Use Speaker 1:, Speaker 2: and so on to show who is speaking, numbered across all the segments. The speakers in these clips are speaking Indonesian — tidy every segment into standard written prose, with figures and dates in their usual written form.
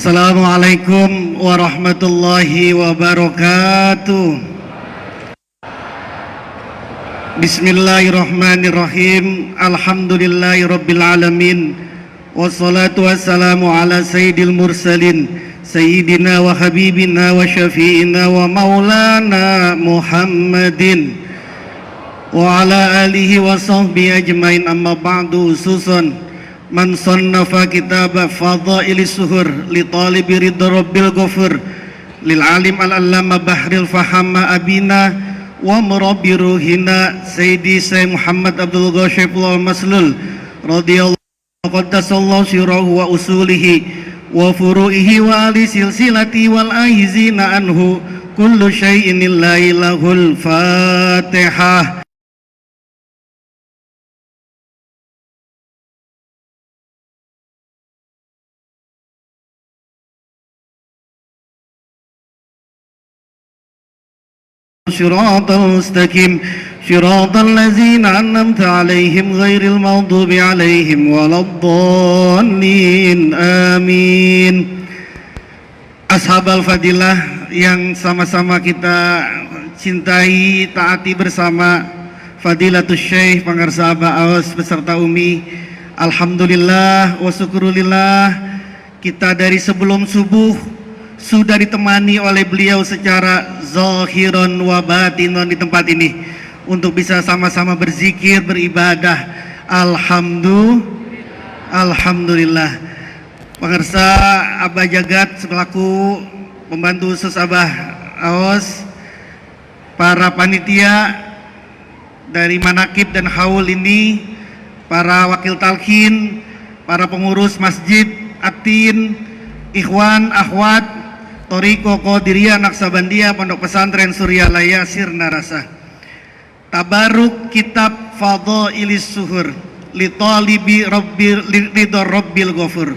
Speaker 1: Assalamualaikum warahmatullahi wabarakatuh. Bismillahirrahmanirrahim. Alhamdulillahi rabbil alamin. Wassalatu wassalamu ala sayyidil mursalin, sayyidina wa habibina wa syafi'ina wa maulana Muhammadin wa ala alihi wa sahbihi ajmain. Amma ba'du. Susun man sannafa kitaba fadailis suhur li talibi ridha rabbil ghafur lil alim al-allama bahril fahama abina wa murabbi ruhina sayyidi Sayyid Muhammad Abdul Ghashif al-Maslul radhiyallahu qaddasallahu sirahu wa usulihi wa furu'ihi wa ali silsilati wal aizina anhu kullu syai'in lillahi lahul fatihah. Shiratal mustaqim shiratal ladzina an'amta 'alaihim ghairil maghdubi 'alaihim waladdallin. Amin. Ashabal fadilah yang sama-sama kita cintai, taati bersama, Fadilatul Syekh Pangarsa Abah Aos beserta Umi. Alhamdulillah wa syukurillah, kita dari sebelum subuh sudah ditemani oleh beliau secara zahiron wa batinon di tempat ini untuk bisa sama-sama berzikir, beribadah. Alhamdulillah. Pangarsa Abah Jagat selaku pembantu khusus Abah Aos, para panitia dari Manakib dan Haul ini, para wakil talqin, para pengurus masjid, atin, ikhwan, akhwat, Toriko Qadiriyah Naksabandiyah Pondok Pesantren Suryalaya Sirna Rasa. Tabaruk kitab Fadailis Suhur li talibi ridha rabbil ghafur.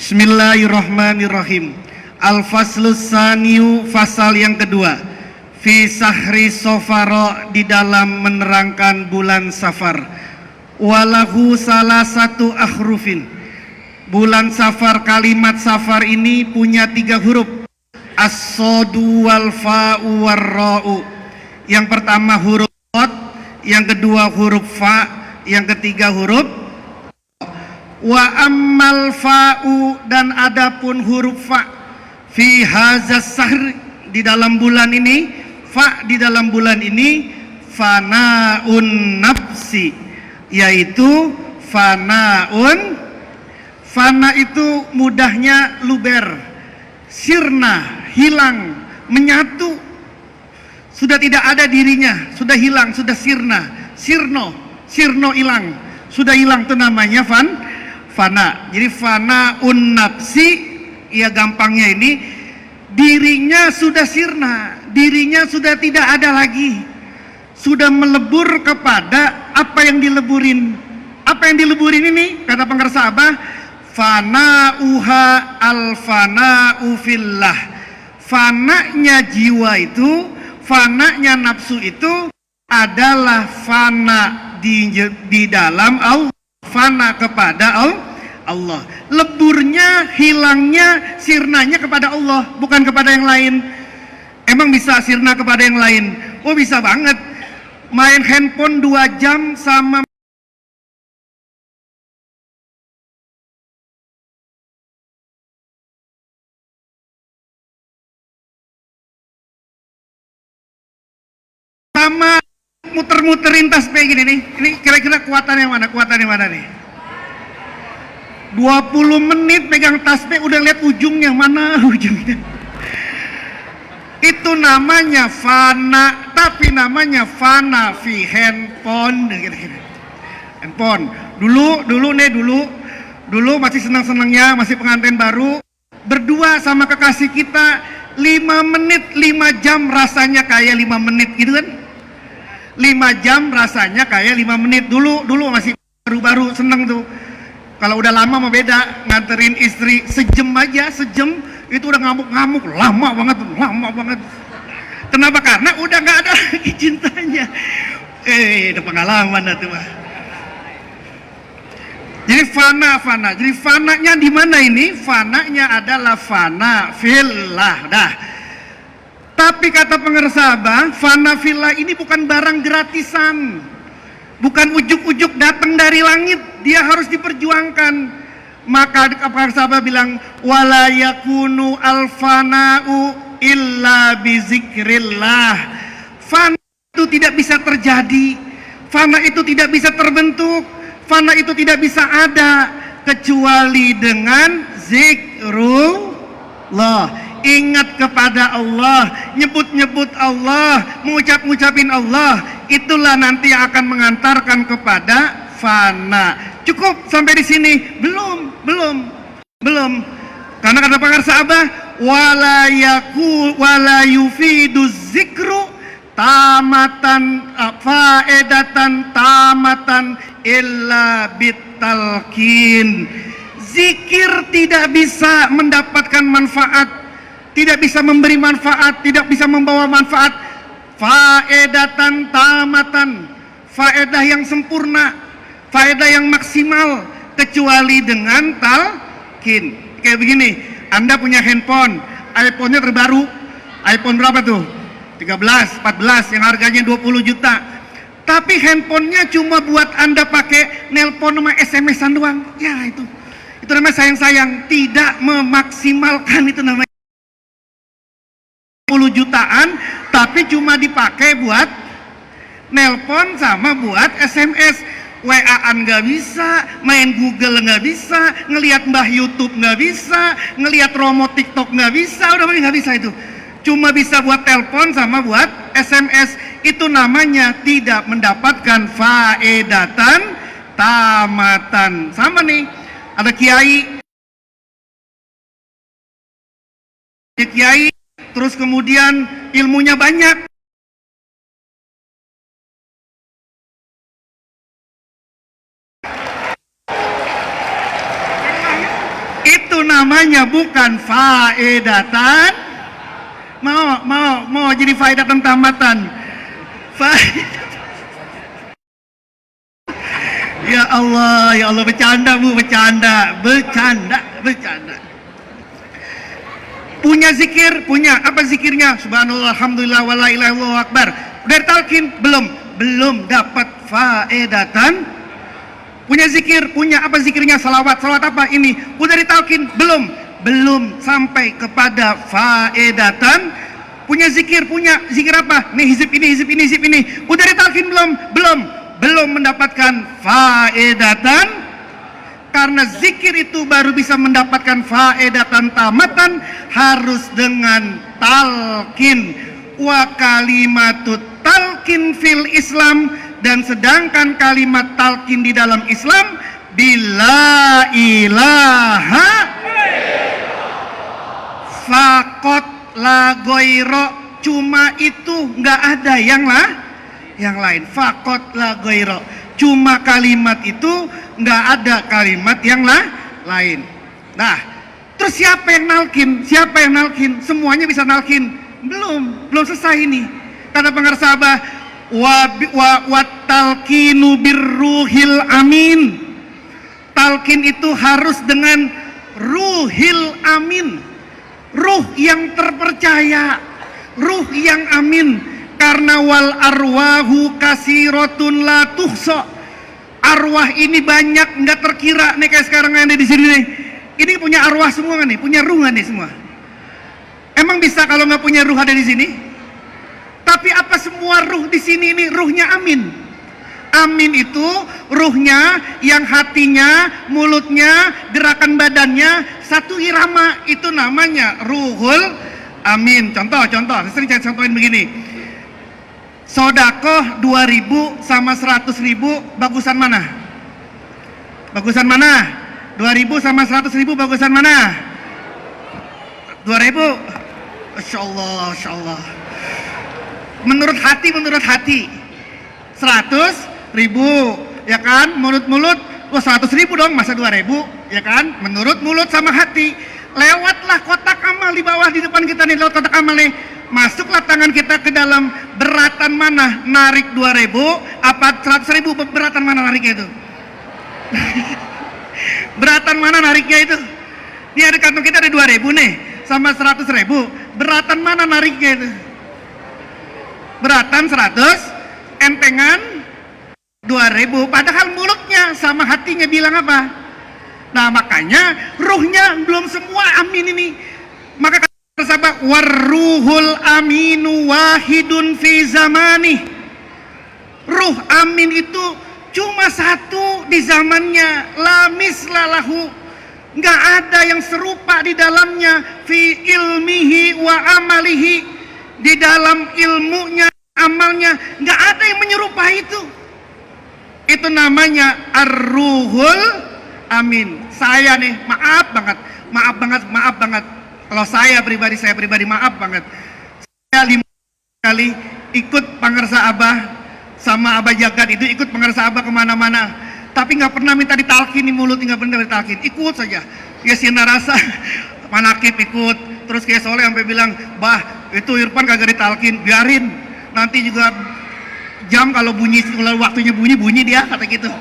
Speaker 1: Bismillahirrahmanirrahim. Al-faslus saniyu, fasal yang kedua. Fi sahri safara, di dalam menerangkan bulan Safar. Walahu salah satu akhrufin. Bulan Safar, kalimat Safar ini punya 3 huruf. As-sodu wal fa'u war ra'u. Yang pertama huruf sod, yang kedua huruf fa, yang ketiga huruf wa ammal fa'u, dan adapun huruf fa fi hazas sahr, di dalam bulan ini, fa di dalam bulan ini fanaun nafsi, yaitu fanaun. Fana itu mudahnya luber, sirna, hilang, menyatu, sudah tidak ada dirinya, sudah hilang, sudah sirna, sirno hilang, sudah hilang, itu namanya fana. Jadi fana nafsi, ya gampangnya ini, dirinya sudah sirna, dirinya sudah tidak ada lagi, sudah melebur kepada apa yang dileburin. Apa yang dileburin ini, kata Pangarsa Abah, fana'uha al-fana'u fillah. Fananya jiwa itu, fananya nafsu itu adalah fana di dalam Allah, fana kepada Allah. Leburnya, hilangnya, sirnanya kepada Allah, bukan kepada yang lain. Emang bisa sirna kepada yang lain? Oh, bisa banget. Main handphone 2 jam sama muter-muterin tasbih gini nih. Ini kira-kira kuatannya mana? Kuatannya mana nih? 20 menit pegang tasbih udah lihat ujungnya, mana ujungnya. Itu namanya fana, tapi namanya fana fi handphone. Handphone. Dulu masih senang-senangnya, masih pengantin baru, berdua sama kekasih kita 5 menit, 5 jam rasanya kayak 5 menit gitu kan. 5 jam rasanya kayak 5 menit. Dulu masih baru-baru, seneng tuh. Kalau udah lama mah beda, nganterin istri sejam aja, sejam itu udah ngamuk-ngamuk, lama banget. Kenapa? Karena udah nggak ada lagi cintanya. Ada pengalaman tuh mah. Jadi fana. Jadi fananya di mana ini? Fananya adalah fana fillah. Dah. Tapi kata pengersa Abah, fana fillah ini bukan barang gratisan. Bukan ujuk-ujuk datang dari langit, dia harus diperjuangkan. Maka pengersa Abah bilang, wala yakunu alfana'u illa bizikrillah. Fana itu tidak bisa terjadi. Fana itu tidak bisa terbentuk. Fana itu tidak bisa ada kecuali dengan zikrullah. Ingat kepada Allah, nyebut-nyebut Allah, mengucap-ngucapin Allah. Itulah nanti yang akan mengantarkan kepada fana. Cukup sampai di sini? Belum. Karena kata pengarsa Abah, wala yufidu zikru tamatan faedatan tamatan illa bitalkin. Zikir tidak bisa mendapatkan manfaat, tidak bisa memberi manfaat, tidak bisa membawa manfaat faedatan tamatan, faedah yang sempurna, faedah yang maksimal, kecuali dengan talqin. Kayak begini, Anda punya handphone, iPhone-nya terbaru, iPhone berapa tuh? 13, 14 yang harganya 20 juta. Tapi handphonenya cuma buat Anda pakai nelpon sama SMS-an doang. Ya itu namanya sayang-sayang, tidak memaksimalkan. Itu namanya 10 jutaan tapi cuma dipakai buat nelpon sama buat SMS. WA-an nggak bisa, main Google nggak bisa, ngelihat mbah YouTube nggak bisa, ngelihat Romo TikTok nggak bisa, udah nggak bisa itu. Cuma bisa buat telepon sama buat SMS. Itu namanya tidak mendapatkan faedatan tamatan. Sama nih, ada kiai, terus kemudian ilmunya banyak. Itu namanya bukan faedatan. Mau jadi faedatan tamatan. Ya Allah, bercanda Bu, bercanda. Punya zikir, punya apa zikirnya? Subhanallah, alhamdulillah, wala ilaha illallah akbar. Udah talqin? Belum dapat faedatan. Punya zikir, punya apa zikirnya? Salawat apa ini? Udah ditalqin? Belum sampai kepada faedatan. Punya zikir apa? Nih hizib ini. Udah ditalqin belum mendapatkan faedatan. Karena zikir itu baru bisa mendapatkan faedatan tamatan harus dengan talqin. Wa kalimatut talqin fil Islam, dan sedangkan kalimat talqin di dalam Islam bila ilaha fakot la goiro, cuma itu, nggak ada yang lain. Fakot la goiro, cuma kalimat itu, nggak ada kalimat yang lain. Nah, terus siapa yang nalkin? Semuanya bisa nalkin? Belum selesai ini. Kata pengarsa Abah, wa talqinu birruhil amin. Talqin itu harus dengan ruhil amin, ruh yang terpercaya, ruh yang amin. Karena wal arwahu kasiratun la tuhsa. Arwah ini banyak, nggak terkira nih, kayak sekarang ada di sini nih. Ini punya arwah semua nih, punya ruh nih semua. Emang bisa kalau nggak punya ruh ada di sini? Tapi apa semua ruh di sini ini ruhnya amin? Amin itu ruhnya, yang hatinya, mulutnya, gerakan badannya satu irama, itu namanya ruhul amin. Contoh, sering saya contohin begini. Sodakoh 2.000 sama 100.000 bagusan mana? 2.000 sama 100.000 bagusan mana? 2.000. Masya Allah. Menurut hati 100.000, ya kan? Mulut, 100.000 dong, masa 2.000, ya kan? Menurut mulut sama hati. Lewatlah kotak amal di bawah, di depan kita nih, lewat kotak amal nih. Masuklah tangan kita ke dalam, beratan mana narik 2.000, apa 100.000, beratan mana nariknya itu? Beratan mana nariknya itu? Ini ada kantong kita ada 2.000 nih, sama 100.000. Beratan mana nariknya itu? Beratan 100, entengan 2.000. Padahal mulutnya sama hatinya bilang apa? Nah makanya ruhnya belum semua amin ini. Maka kata sahabat, warruhul aminu wahidun fi zamani. Ruh amin itu cuma satu di zamannya, la mislalahu, nggak ada yang serupa di dalamnya, fi ilmihi wa amalihi, di dalam ilmunya, amalnya, nggak ada yang menyerupai itu. Itu namanya ar-ruhul amin. Saya nih maaf banget. Kalau saya pribadi maaf banget. Saya 5 kali ikut pangarsa Abah sama Abah Jagat itu, ikut pangarsa Abah kemana-mana, tapi nggak pernah minta ditalkin di mulut, nggak pernah ditalkin, ikut saja. Ya Sina rasa manakib ikut, terus kayak Soleh sampai bilang, bah itu Irfan kagak ditalkin, biarin nanti juga jam kalau bunyi, kalau waktunya bunyi dia, kata gitu.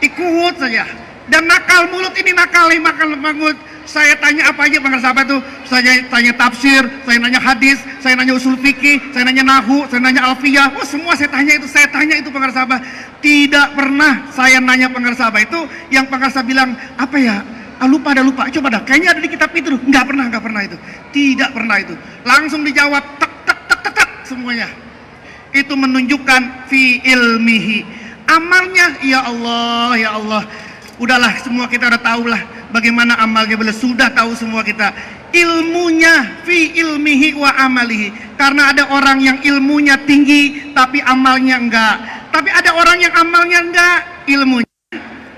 Speaker 1: Ikut saja. Dan nakal mulut ini, nakal mulut. Saya tanya apa aja pangarsa Abah tuh, saya tanya tafsir, saya nanya hadis, saya nanya usul fikih, saya nanya nahu, saya nanya alfiyah, semua saya tanya itu pangarsa Abah. Tidak pernah saya nanya pangarsa Abah itu yang pangarsa bilang apa ya, lupa, coba dah, kayaknya ada di kitab itu. Nggak pernah itu, tidak pernah itu, langsung dijawab tek semuanya. Itu menunjukkan fi ilmihi, amalnya. Ya Allah, udahlah, semua kita udah tahu lah bagaimana amalnya, sudah tahu semua kita. Ilmunya fi ilmihi wa amalihi, karena ada orang yang ilmunya tinggi tapi amalnya enggak, tapi ada orang yang amalnya enggak, ilmunya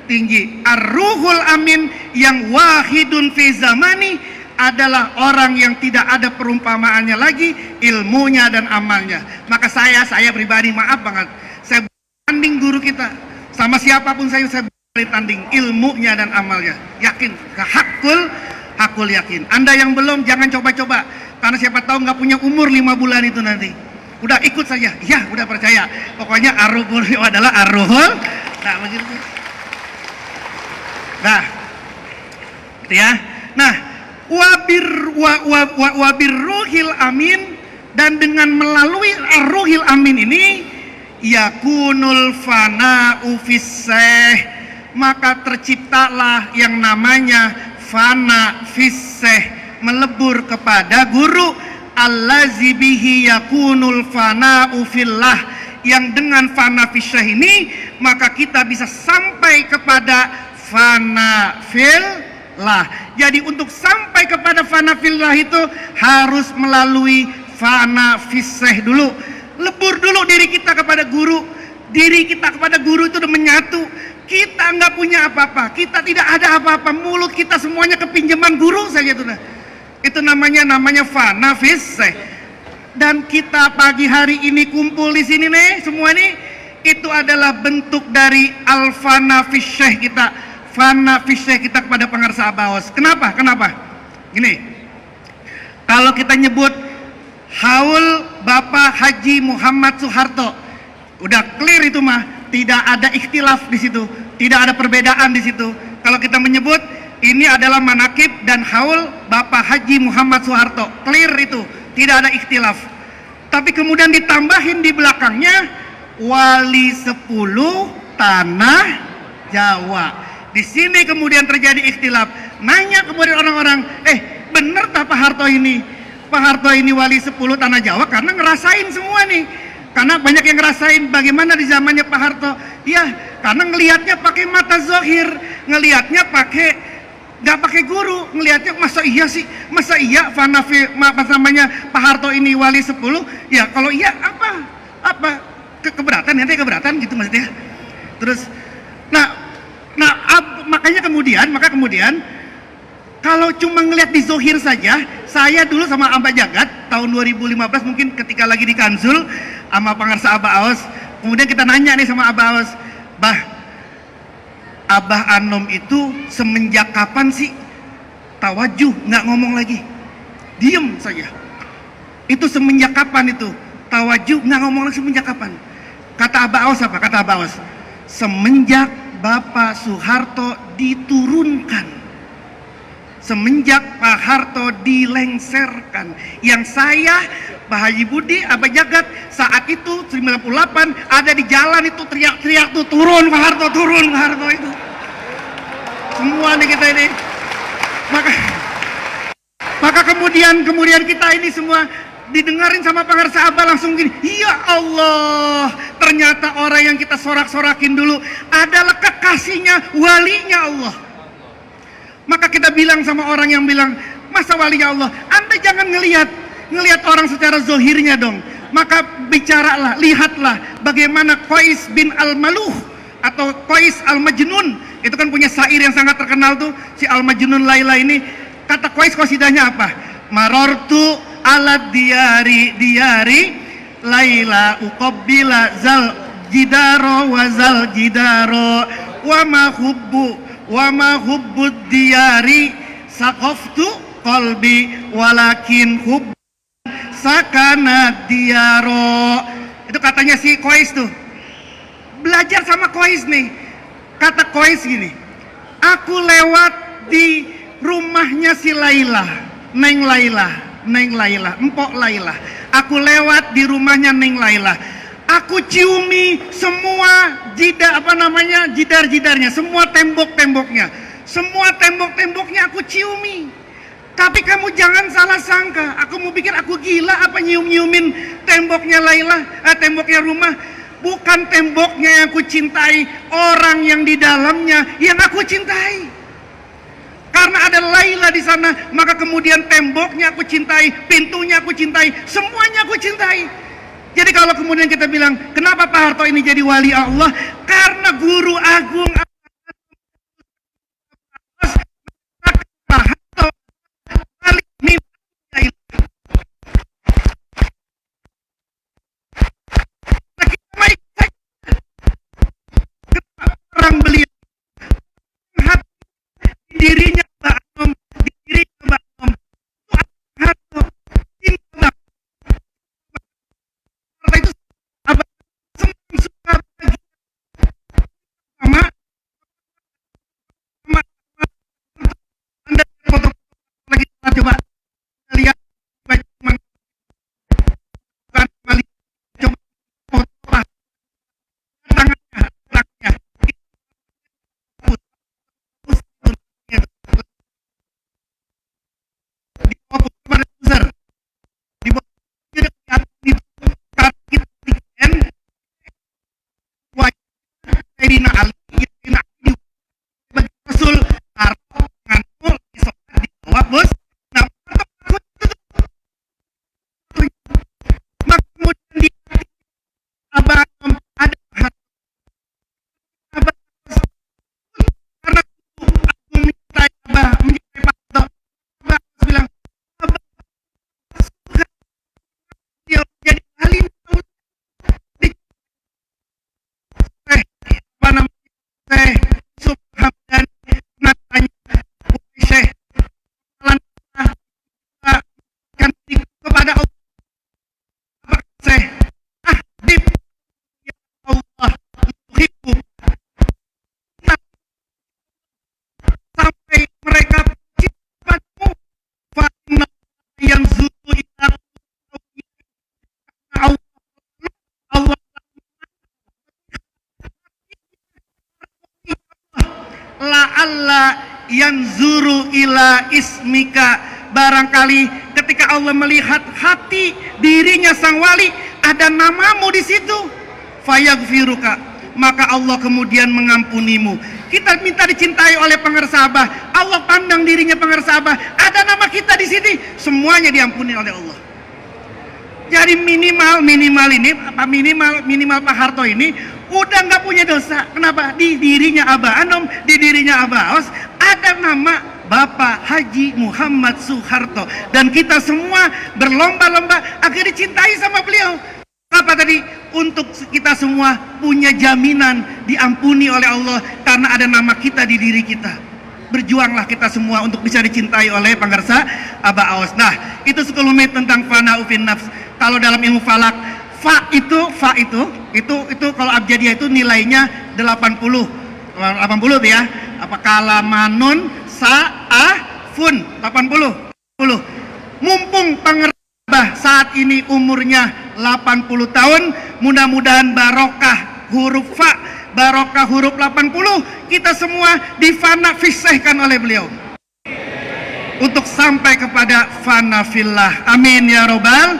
Speaker 1: tinggi. Ar-ruhul amin yang wahidun fi zamani adalah orang yang tidak ada perumpamaannya lagi, ilmunya dan amalnya. Maka saya pribadi maaf banget, saya banding guru kita sama siapapun, saya tanding ilmunya dan amalnya, yakin, hakul yakin. Anda yang belum jangan coba-coba, karena siapa tahu nggak punya umur 5 bulan itu nanti. Udah ikut saja, ya udah percaya. Pokoknya ar-ruhul adalah ar-ruhul. Nah begitu. Nah, gitu ya. Nah, wabirruhil amin, dan dengan melalui ar-ruhil amin ini yakunul fana'u fisseh, maka terciptalah yang namanya fana fisseh, melebur kepada guru. Allazi bihi yakunul fana'u fillah, yang dengan fana fisseh ini maka kita bisa sampai kepada fana fillah. Jadi untuk sampai kepada fana fillah itu harus melalui fana fisseh dulu. Lebur dulu diri kita kepada guru. Diri kita kepada guru itu udah menyatu. Kita nggak punya apa-apa, kita tidak ada apa-apa, mulut kita semuanya kepinjaman guru saja itu. Nah, itu namanya fana fisseh. Dan kita pagi hari ini kumpul di sini nih, semua ini itu adalah bentuk dari al-fana fisseh kita, fana fisseh kita kepada pangarsa Abaos. Kenapa? Gini, kalau kita nyebut haul Bapak Haji Muhammad Soeharto, udah clear itu mah. Tidak ada ikhtilaf di situ, tidak ada perbedaan di situ. Kalau kita menyebut ini adalah manakib dan haul Bapak Haji Muhammad Soeharto, clear itu, tidak ada ikhtilaf. Tapi kemudian ditambahin di belakangnya wali 10 tanah Jawa. Di sini kemudian terjadi ikhtilaf. Nanya kemudian orang-orang, bener tak Pak Harto ini? Pak Harto ini wali 10 tanah Jawa karena ngerasain semua nih. Karena banyak yang ngerasain bagaimana di zamannya Pak Harto. Ya, karena ngelihatnya pakai mata zohir, ngelihatnya nggak pakai guru, ngelihatnya masa iya Pak Harto ini wali 10. Ya kalau iya apa keberatan gitu maksudnya. Terus maka kemudian kalau cuma ngelihat di zohir saja, saya dulu sama Abah Jagat tahun 2015 mungkin ketika lagi di Kanzul sama pangarsa Abah Aos, kemudian kita nanya nih sama Abah Aos, Bah, Abah Anom itu semenjak kapan sih tawajuh, nggak ngomong lagi, diem saja? Itu semenjak kapan itu tawajuh, nggak ngomong lagi, semenjak kapan? Kata Abah Aos apa? Kata Abah Aos, semenjak Bapak Soeharto diturunkan. Semenjak Pak Harto dilengserkan, yang saya, Pak Haji Budi, Abah Jagat saat itu 98 ada di jalan itu teriak-teriak tuh, turun Pak Harto itu. Semua nih kita ini. Maka kemudian kita ini semua didengarin sama pengarsa Abah langsung gini, ya Allah, ternyata orang yang kita sorak-sorakin dulu adalah kekasihnya, walinya Allah. Maka kita bilang sama orang yang bilang, masa walinya Allah, Anda jangan ngelihat orang secara zohirnya dong. Maka bicaralah, lihatlah bagaimana Qais bin Al-Maluh atau Qais Al-Majnun, itu kan punya syair yang sangat terkenal tuh, si Al-Majnun Laila ini. Kata Qais qasidahnya apa? Marortu ala diyari Laila uqabbila zal jidaro wa zal jidaro wa ma hubbud diyari saqaftu qalbi walakin hubb sakana diyaro. Itu katanya si Qais tuh. Belajar sama Qais nih. Kata Qais gini, aku lewat di rumahnya si Laila, Neng Laila, Empok Laila. Aku lewat di rumahnya Neng Laila. Aku ciumi semua jidar-jidarnya, semua tembok-temboknya aku ciumi. Tapi kamu jangan salah sangka, aku mau pikir aku gila apa nyium-nyiumin temboknya Laila, temboknya rumah. Bukan temboknya yang aku cintai, orang yang di dalamnya yang aku cintai. Karena ada Laila di sana, maka kemudian temboknya aku cintai, pintunya aku cintai, semuanya aku cintai. Jadi kalau kemudian kita bilang, kenapa Pak Harto ini jadi wali Allah? Karena guru agung Pak Harto wali orang beliau dirinya Mbak Anom, dirinya Mbak Anom Harto cinta itu apa senang suka bagi sama Anda foto lagi coba lihat bagaimana coba foto tangannya Sayyidina Ali Rasul Harto ngantul disolat di bawah bus. Nah, maka kemudian di Abah ada Abah karena aku mencintai Abah, mencintai Pak Harto. Abah bilang, Abah suka dia jadi alim apa namanya Syekh Subhamdan natanya Syekh kan kepada Allah Syekh Ahdib ya Allah tuhibbu sampai mereka cintamu fa inna yanzuru ila Allah la'alla yanzuru ila ismika, barangkali ketika Allah melihat hati dirinya sang wali ada namamu di situ, fayaghfiruka, maka Allah kemudian mengampunimu. Kita minta dicintai oleh pengarsa Abah, Allah pandang dirinya pengarsa Abah, ada nama kita di sini, semuanya diampuni oleh Allah. Jadi minimal Pak Harto ini udah nggak punya dosa. Kenapa? Di dirinya Abah Anom, di dirinya Abah Aos ada nama Bapak Haji Muhammad Soeharto, dan kita semua berlomba-lomba agar dicintai sama beliau. Apa tadi? Untuk kita semua punya jaminan diampuni oleh Allah karena ada nama kita di diri kita. Berjuanglah kita semua untuk bisa dicintai oleh pengarsa Abah Aos. Nah, itu sekelumit tentang fana'u fin nafs. Kalau dalam ilmu falak, fa itu kalau abjadiyah itu nilainya 80. 80 tuh ya. Apa kalamanun sa'afun 80. Mumpung pengerabah saat ini umurnya 80 tahun, mudah-mudahan barokah huruf fa, barokah huruf 80, kita semua difana fisehkan oleh beliau untuk sampai kepada fana fillah. Amin ya robbal.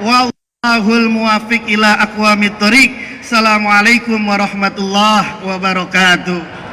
Speaker 1: Wallahul muwafiq ila aqwamit thoriq. Assalamualaikum warahmatullahi wabarakatuh.